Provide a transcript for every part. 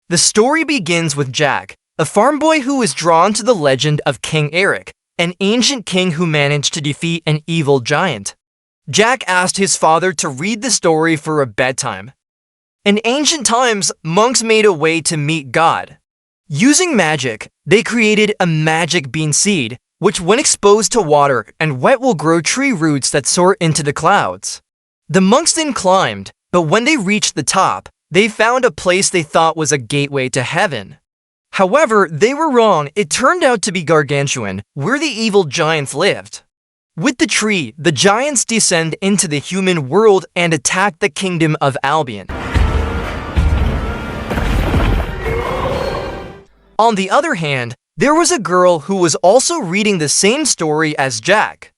The story begins with Jack, a farm boy who is drawn to the legend of King Eric, an ancient king who managed to defeat an evil giant. Jack asked his father to read the story for a bedtime. In ancient times, monks made a way to meet God. Using magic, they created a magic bean seed, which when exposed to water and wet will grow tree roots that soar into the clouds. The monks then climbed, but when they reached the top, they found a place they thought was a gateway to heaven. However, they were wrong. It turned out to be Gargantuan, where the evil giants lived. With the tree, the giants descend into the human world and attack the kingdom of Albion. On the other hand, there was a girl who was also reading the same story as Jack.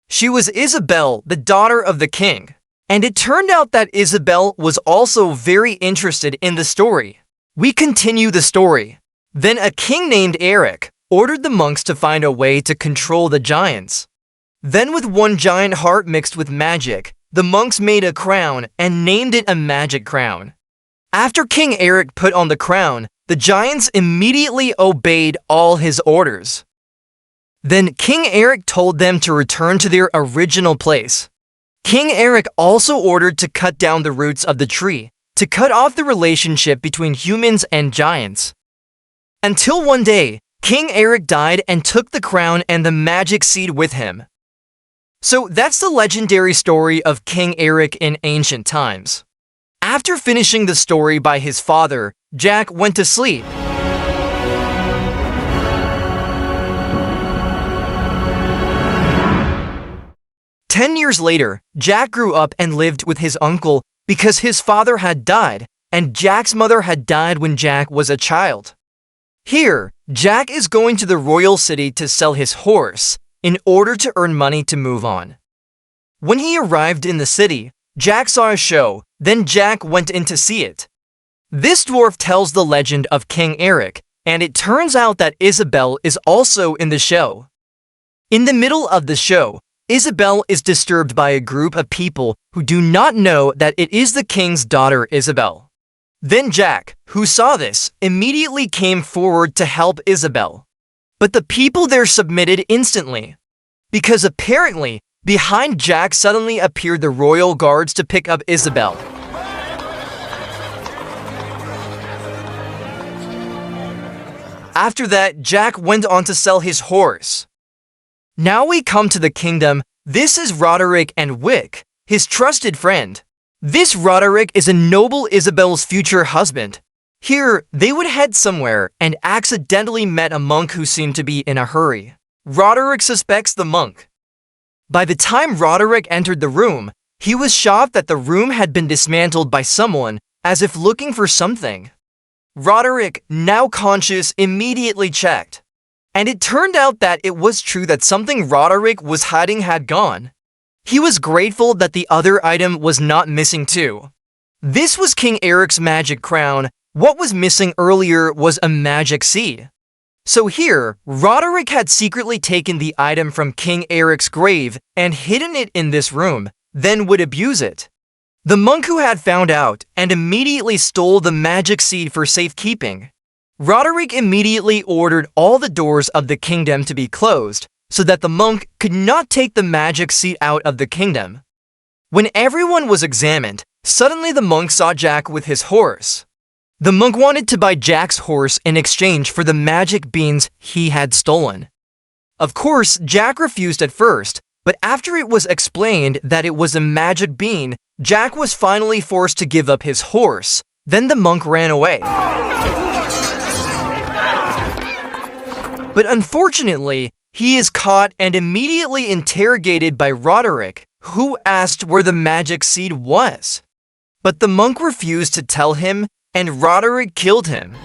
She was Isabel, the daughter of the king. And it turned out that Isabel was also very interested in the story. We continue the story. Then a king named Eric ordered the monks to find a way to control the giants. Then with one giant heart mixed with magic, the monks made a crown and named it a magic crown. After King Eric put on the crown, the giants immediately obeyed all his orders. Then King Eric told them to return to their original place. King Eric also ordered to cut down the roots of the tree, to cut off the relationship between humans and giants. Until one day, King Eric died and took the crown and the magic seed with him. So that's the legendary story of King Eric in ancient times. After finishing the story by his father, Jack went to sleep. Ten years later, Jack grew up and lived with his uncle because his father had died, and Jack's mother had died when Jack was a child. Here, Jack is going to the royal city to sell his horse in order to earn money to move on. When he arrived in the city, Jack saw a show, then Jack went in to see it. This dwarf tells the legend of King Eric, and it turns out that Isabel is also in the show. In the middle of the show, Isabel is disturbed by a group of people who do not know that it is the king's daughter Isabel. Then Jack, who saw this, immediately came forward to help Isabel. But the people there submitted instantly, because apparently, behind Jack suddenly appeared the royal guards to pick up Isabel. After that, Jack went on to sell his horse. Now we come to the kingdom. This is Roderick and Wick, his trusted friend. This Roderick is a noble Isabel's future husband. Here, they would head somewhere and accidentally met a monk who seemed to be in a hurry. Roderick suspects the monk. By the time Roderick entered the room, he was shocked that the room had been dismantled by someone, as if looking for something. Roderick, now conscious, immediately checked. And it turned out that it was true that something Roderick was hiding had gone. He was grateful that the other item was not missing too. This was King Eric's magic crown. What was missing earlier was a magic seed. So here, Roderick had secretly taken the item from King Eric's grave and hidden it in this room, then would abuse it. The monk who had found out and immediately stole the magic seed for safekeeping. Roderick immediately ordered all the doors of the kingdom to be closed so that the monk could not take the magic seed out of the kingdom. When everyone was examined, suddenly the monk saw Jack with his horse. The monk wanted to buy Jack's horse in exchange for the magic beans he had stolen. Of course, Jack refused at first, but after it was explained that it was a magic bean, Jack was finally forced to give up his horse. Then the monk ran away. But unfortunately, he is caught and immediately interrogated by Roderick, who asked where the magic seed was. But the monk refused to tell him, and Roderick killed him.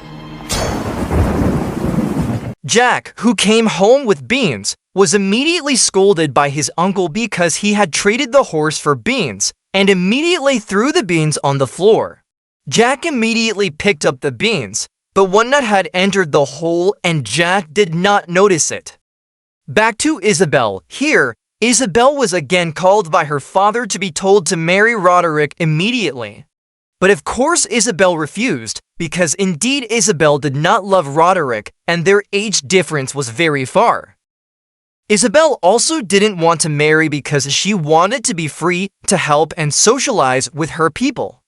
Jack, who came home with beans, was immediately scolded by his uncle because he had traded the horse for beans, and immediately threw the beans on the floor. Jack immediately picked up the beans, but one nut had entered the hole and Jack did not notice it. Back to Isabel. Here, Isabel was again called by her father to be told to marry Roderick immediately. But of course Isabel refused because indeed Isabel did not love Roderick and their age difference was very far. Isabel also didn't want to marry because she wanted to be free to help and socialize with her people.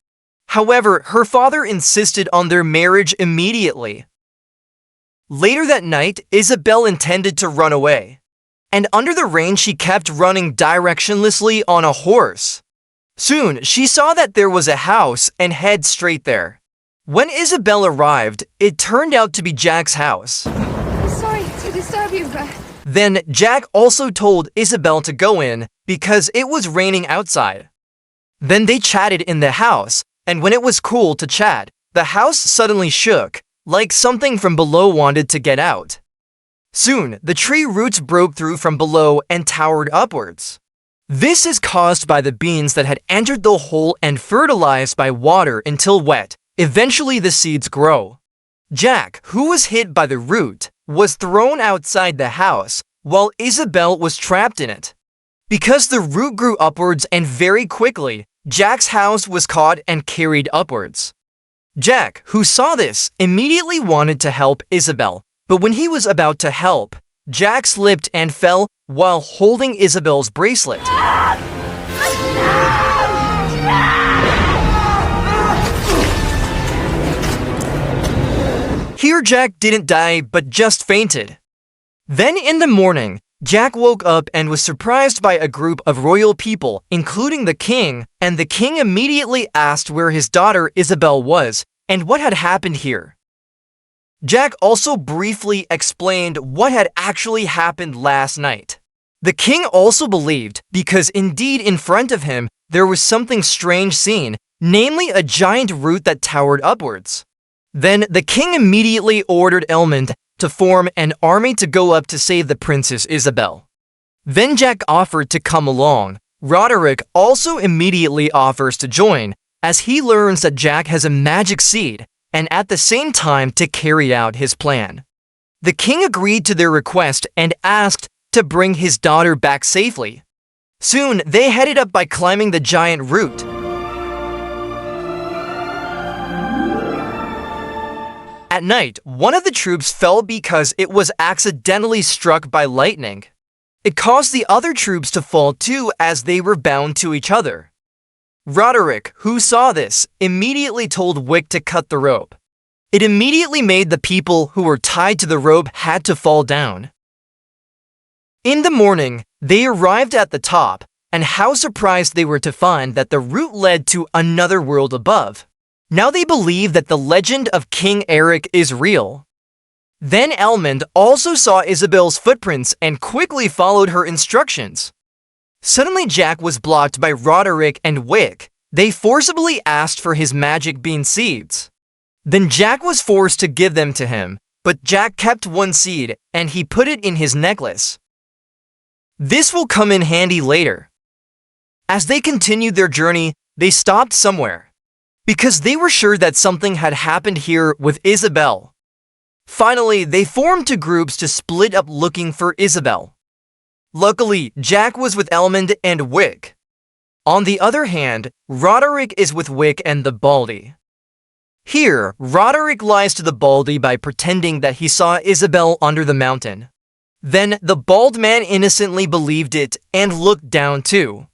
However, her father insisted on their marriage immediately. Later that night, Isabel intended to run away, and under the rain she kept running directionlessly on a horse. Soon, she saw that there was a house and head straight there. When Isabel arrived, it turned out to be Jack's house. Sorry to disturb you, but... Then Jack also told Isabel to go in because it was raining outside. Then they chatted in the house, and when it was cool to chat, the house suddenly shook, like something from below wanted to get out. Soon, the tree roots broke through from below and towered upwards. This is caused by the beans that had entered the hole and fertilized by water until wet. Eventually, the seeds grow. Jack, who was hit by the root, was thrown outside the house, while Isabel was trapped in it. Because the root grew upwards and very quickly, Jack's house was caught and carried upwards. Jack, who saw this, immediately wanted to help Isabel, but when he was about to help, Jack slipped and fell while holding Isabel's bracelet. Here Jack didn't die but just fainted. Then in the morning, Jack woke up and was surprised by a group of royal people, including the king, and the king immediately asked where his daughter Isabel was and what had happened here. Jack also briefly explained what had actually happened last night. The king also believed, because indeed in front of him there was something strange seen, namely a giant root that towered upwards. Then the king immediately ordered Elmond to form an army to go up to save the Princess Isabel. Then Jack offered to come along. Roderick also immediately offers to join, as he learns that Jack has a magic seed, and at the same time to carry out his plan. The king agreed to their request and asked to bring his daughter back safely. Soon, they headed up by climbing the giant root. At night, one of the troops fell because it was accidentally struck by lightning. It caused the other troops to fall too as they were bound to each other. Roderick, who saw this, immediately told Wick to cut the rope. It immediately made the people who were tied to the rope had to fall down. In the morning, they arrived at the top, and how surprised they were to find that the route led to another world above. Now they believe that the legend of King Eric is real. Then Elmond also saw Isabel's footprints and quickly followed her instructions. Suddenly Jack was blocked by Roderick and Wick. They forcibly asked for his magic bean seeds. Then Jack was forced to give them to him, but Jack kept one seed and he put it in his necklace. This will come in handy later. As they continued their journey, they stopped somewhere, because they were sure that something had happened here with Isabel. Finally, they formed two groups to split up looking for Isabel. Luckily, Jack was with Elmond and Wick. On the other hand, Roderick is with Wick and the Baldy. Here, Roderick lies to the Baldy by pretending that he saw Isabel under the mountain. Then the bald man innocently believed it and looked down too.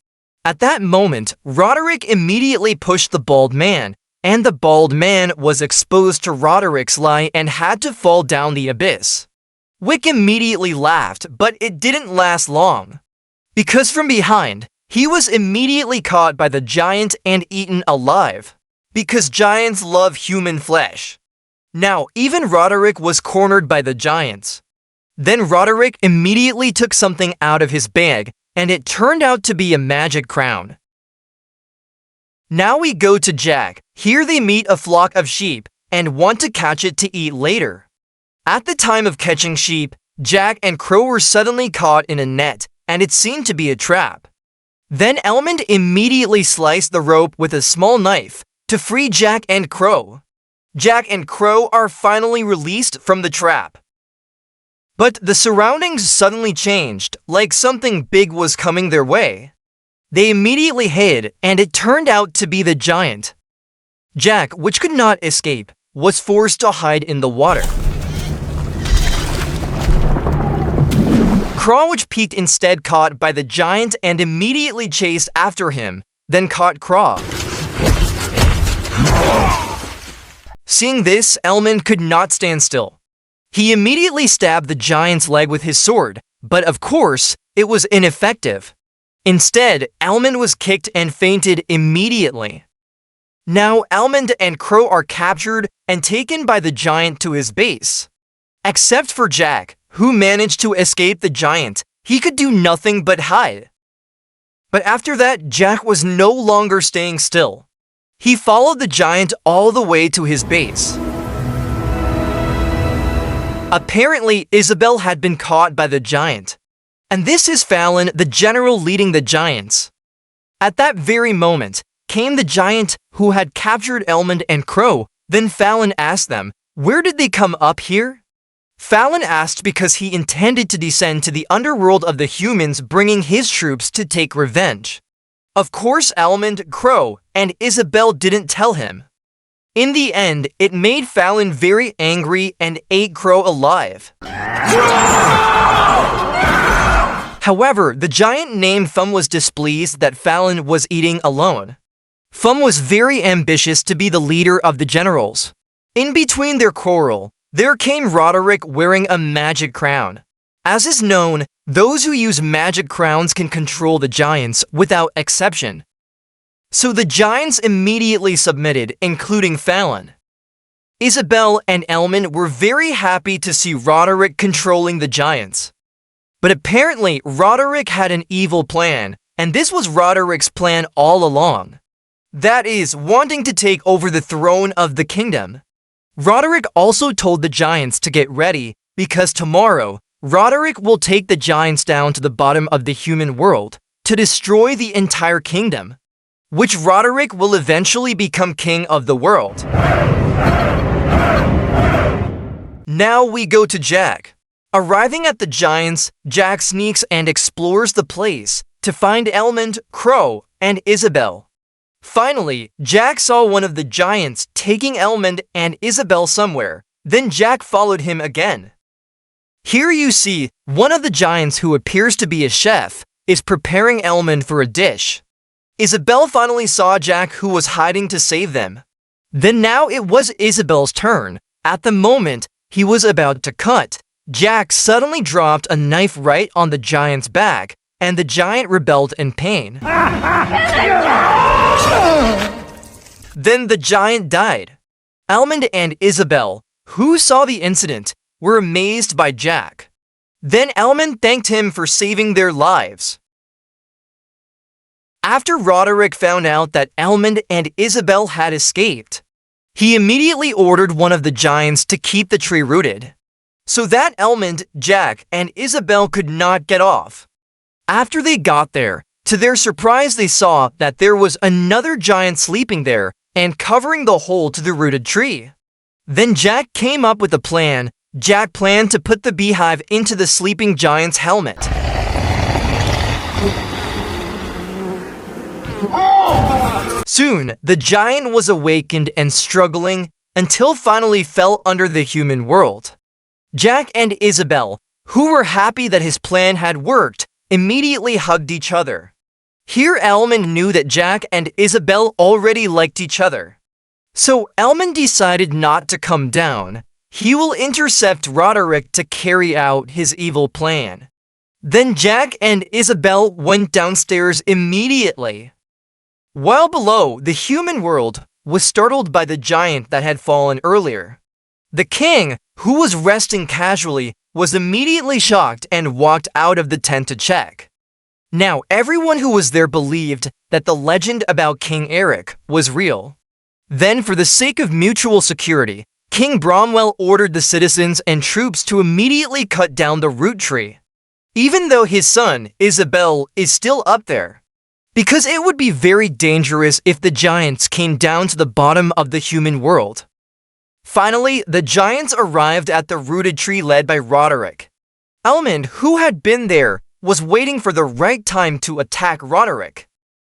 At that moment, Roderick immediately pushed the bald man, and the bald man was exposed to Roderick's lie and had to fall down the abyss. Wick immediately laughed, but it didn't last long. Because from behind, he was immediately caught by the giant and eaten alive. Because giants love human flesh. Now, even Roderick was cornered by the giants. Then Roderick immediately took something out of his bag, and it turned out to be a magic crown. Now we go to Jack. Here they meet a flock of sheep and want to catch it to eat later. At the time of catching sheep, Jack and Crow were suddenly caught in a net, and it seemed to be a trap. Then Elmond immediately sliced the rope with a small knife to free Jack and Crow. Jack and Crow are finally released from the trap. But the surroundings suddenly changed, like something big was coming their way. They immediately hid, and it turned out to be the giant. Jack, which could not escape, was forced to hide in the water. Crawwitch peeked instead caught by the giant and immediately chased after him, then caught Craw. Seeing this, Elmond could not stand still. He immediately stabbed the giant's leg with his sword, but of course, it was ineffective. Instead, Elmond was kicked and fainted immediately. Now, Elmond and Crow are captured and taken by the giant to his base. Except for Jack, who managed to escape the giant, he could do nothing but hide. But after that, Jack was no longer staying still. He followed the giant all the way to his base. Apparently, Isabel had been caught by the giant. And this is Fallon, the general leading the giants. At that very moment, came the giant who had captured Elmond and Crow. Then Fallon asked them, "Where did they come up here?" Fallon asked because he intended to descend to the underworld of the humans, bringing his troops to take revenge. Of course, Elmond, Crow, and Isabel didn't tell him. In the end, it made Fallon very angry and ate Crow alive. However, the giant named Thumb was displeased that Fallon was eating alone. Thumb was very ambitious to be the leader of the generals. In between their quarrel, there came Roderick wearing a magic crown. As is known, those who use magic crowns can control the giants without exception. So the giants immediately submitted, including Fallon. Isabel and Elmond were very happy to see Roderick controlling the giants. But apparently, Roderick had an evil plan, and this was Roderick's plan all along. That is, wanting to take over the throne of the kingdom. Roderick also told the giants to get ready, because tomorrow, Roderick will take the giants down to the bottom of the human world to destroy the entire kingdom, which Roderick will eventually become king of the world. Now we go to Jack. Arriving at the giants, Jack sneaks and explores the place to find Elmond, Crow, and Isabel. Finally, Jack saw one of the giants taking Elmond and Isabel somewhere. Then Jack followed him again. Here you see one of the giants, who appears to be a chef, is preparing Elmond for a dish. Isabel finally saw Jack, who was hiding, to save them. Then now it was Isabel's turn. At the moment he was about to cut, Jack suddenly dropped a knife right on the giant's back, and the giant rebelled in pain. Then the giant died. Elmond and Isabel, who saw the incident, were amazed by Jack. Then Elmond thanked him for saving their lives. After Roderick found out that Elmond and Isabel had escaped, he immediately ordered one of the giants to keep the tree rooted, so that Elmond, Jack, and Isabel could not get off. After they got there, to their surprise they saw that there was another giant sleeping there and covering the hole to the rooted tree. Then Jack came up with a plan. Jack planned to put the beehive into the sleeping giant's helmet. Soon, the giant was awakened and struggling until finally fell under the human world. Jack and Isabel, who were happy that his plan had worked, immediately hugged each other. Here Elmond knew that Jack and Isabel already liked each other. So Elmond decided not to come down. He will intercept Roderick to carry out his evil plan. Then Jack and Isabel went downstairs immediately. While below, the human world was startled by the giant that had fallen earlier. The king, who was resting casually, was immediately shocked and walked out of the tent to check. Now, everyone who was there believed that the legend about King Eric was real. Then, for the sake of mutual security, King Bromwell ordered the citizens and troops to immediately cut down the root tree, even though his son, Isabel, is still up there, because it would be very dangerous if the giants came down to the bottom of the human world. Finally, the giants arrived at the rooted tree led by Roderick. Elmond, who had been there, was waiting for the right time to attack Roderick.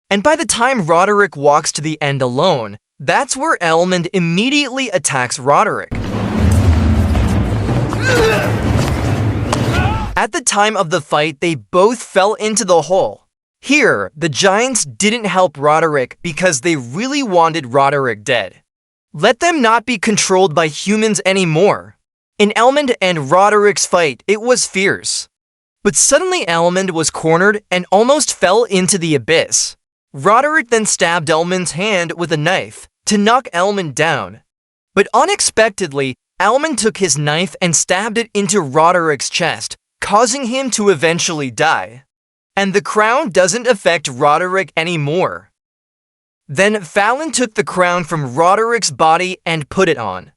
And by the time Roderick walks to the end alone, That's where Elmond immediately attacks Roderick. At the time of the fight, they both fell into the hole. Here, the giants didn't help Roderick because they really wanted Roderick dead. Let them not be controlled by humans anymore. In Elmond and Roderick's fight, it was fierce. But suddenly Elmond was cornered and almost fell into the abyss. Roderick then stabbed Elmond's hand with a knife to knock Elmond down. But unexpectedly, Elmond took his knife and stabbed it into Roderick's chest, causing him to eventually die. And the crown doesn't affect Roderick anymore. Then Fallon took the crown from Roderick's body and put it on.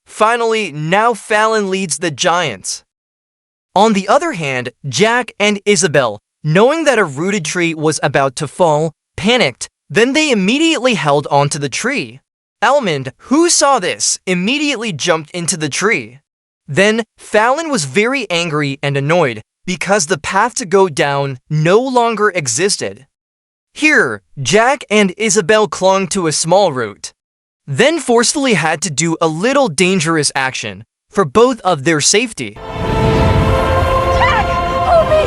Finally, now Fallon leads the giants. On the other hand, Jack and Isabel, knowing that a rooted tree was about to fall, panicked. Then they immediately held onto the tree. Elmond, who saw this, immediately jumped into the tree. Then Fallon was very angry and annoyed because the path to go down no longer existed. Here, Jack and Isabel clung to a small root, then forcefully had to do a little dangerous action for both of their safety. Jack! Hold me!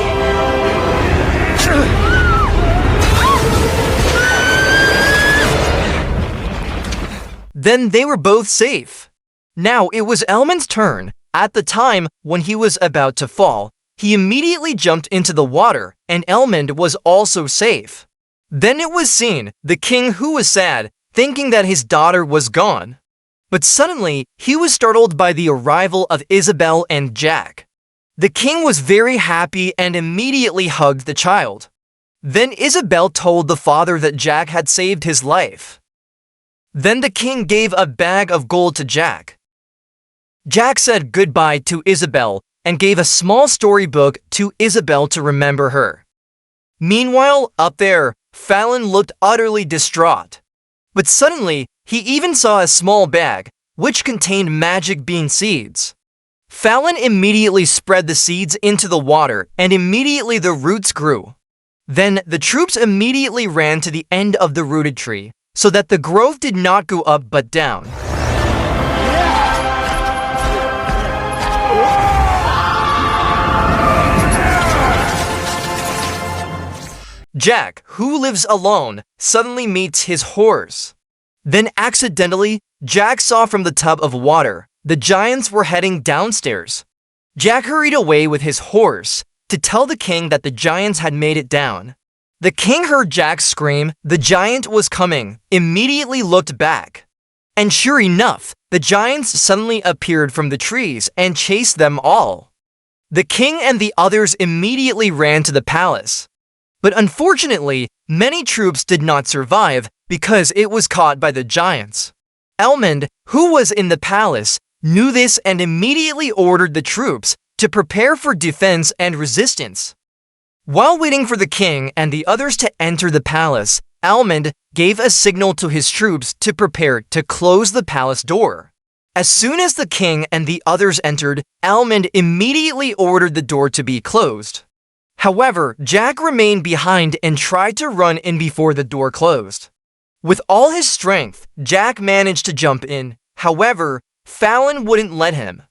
Then they were both safe. Now it was Elmond's turn. At the time when he was about to fall, he immediately jumped into the water, and Elmond was also safe. Then it was seen, the king, who was sad, thinking that his daughter was gone. But suddenly, he was startled by the arrival of Isabel and Jack. The king was very happy and immediately hugged the child. Then Isabel told the father that Jack had saved his life. Then the king gave a bag of gold to Jack. Jack said goodbye to Isabel and gave a small storybook to Isabel to remember her. Meanwhile, up there, Fallon looked utterly distraught. But suddenly, he even saw a small bag, which contained magic bean seeds. Fallon immediately spread the seeds into the water, and immediately the roots grew. Then the troops immediately ran to the end of the rooted tree, so that the growth did not go up but down. Jack, who lives alone, suddenly meets his horse. Then accidentally, Jack saw from the tub of water the giants were heading downstairs. Jack hurried away with his horse to tell the king that the giants had made it down. The king heard Jack scream, "The giant was coming," immediately looked back. And sure enough, the giants suddenly appeared from the trees and chased them all. The king and the others immediately ran to the palace. But unfortunately, many troops did not survive because it was caught by the giants. Elmond, who was in the palace, knew this and immediately ordered the troops to prepare for defense and resistance. While waiting for the king and the others to enter the palace, Elmond gave a signal to his troops to prepare to close the palace door. As soon as the king and the others entered, Elmond immediately ordered the door to be closed. However, Jack remained behind and tried to run in before the door closed. With all his strength, Jack managed to jump in. However, Fallon wouldn't let him.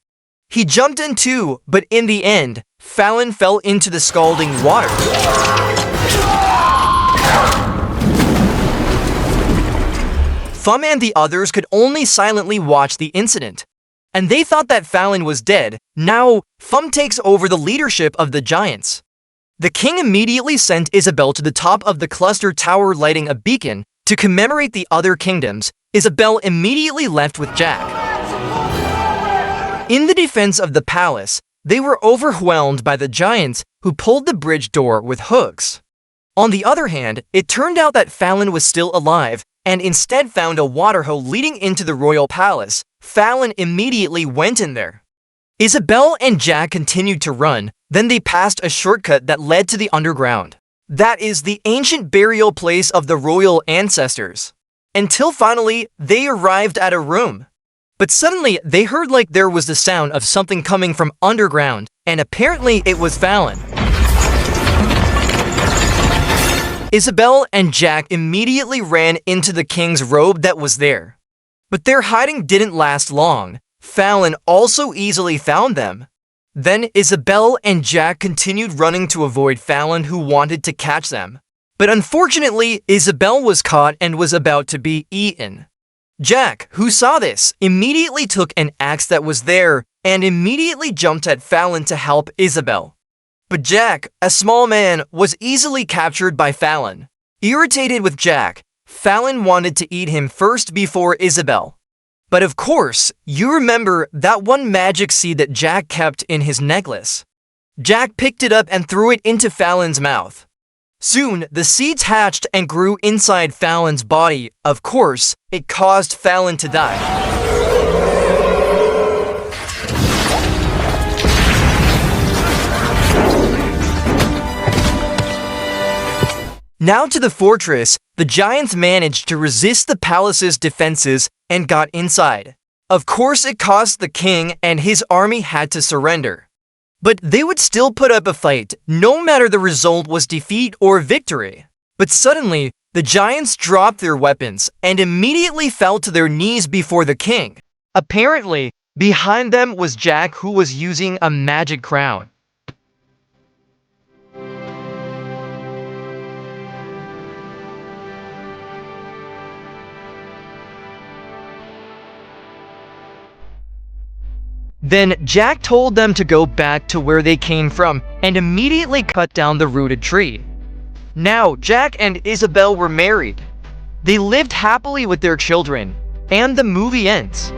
He jumped in too, but in the end, Fallon fell into the scalding water. Thumb and the others could only silently watch the incident, and they thought that Fallon was dead. Now, Thumb takes over the leadership of the giants. The king immediately sent Isabel to the top of the cluster tower, lighting a beacon to commemorate the other kingdoms. Isabel immediately left with Jack. In the defense of the palace, they were overwhelmed by the giants who pulled the bridge door with hooks. On the other hand, it turned out that Fallon was still alive and instead found a waterhole leading into the royal palace. Fallon immediately went in there. Isabel and Jack continued to run, then they passed a shortcut that led to the underground. That is the ancient burial place of the royal ancestors. Until finally, they arrived at a room. But suddenly, they heard like there was the sound of something coming from underground, and apparently it was Fallon. Isabel and Jack immediately ran into the king's robe that was there. But their hiding didn't last long. Fallon also easily found them. Then Isabel and Jack continued running to avoid Fallon, who wanted to catch them. But unfortunately, Isabel was caught and was about to be eaten. Jack, who saw this, immediately took an axe that was there and immediately jumped at Fallon to help Isabel. But Jack, a small man, was easily captured by Fallon. Irritated with Jack, Fallon wanted to eat him first before Isabel. But of course, you remember that one magic seed that Jack kept in his necklace. Jack picked it up and threw it into Fallon's mouth. Soon, the seeds hatched and grew inside Fallon's body. Of course, it caused Fallon to die. Now to the fortress, the giants managed to resist the palace's defenses and got inside. Of course, it cost the king and his army had to surrender. But they would still put up a fight, no matter the result was defeat or victory. But suddenly, the giants dropped their weapons and immediately fell to their knees before the king. Apparently, behind them was Jack, who was using a magic crown. Then Jack told them to go back to where they came from and immediately cut down the rooted tree. Now, Jack and Isabel were married. They lived happily with their children, and the movie ends.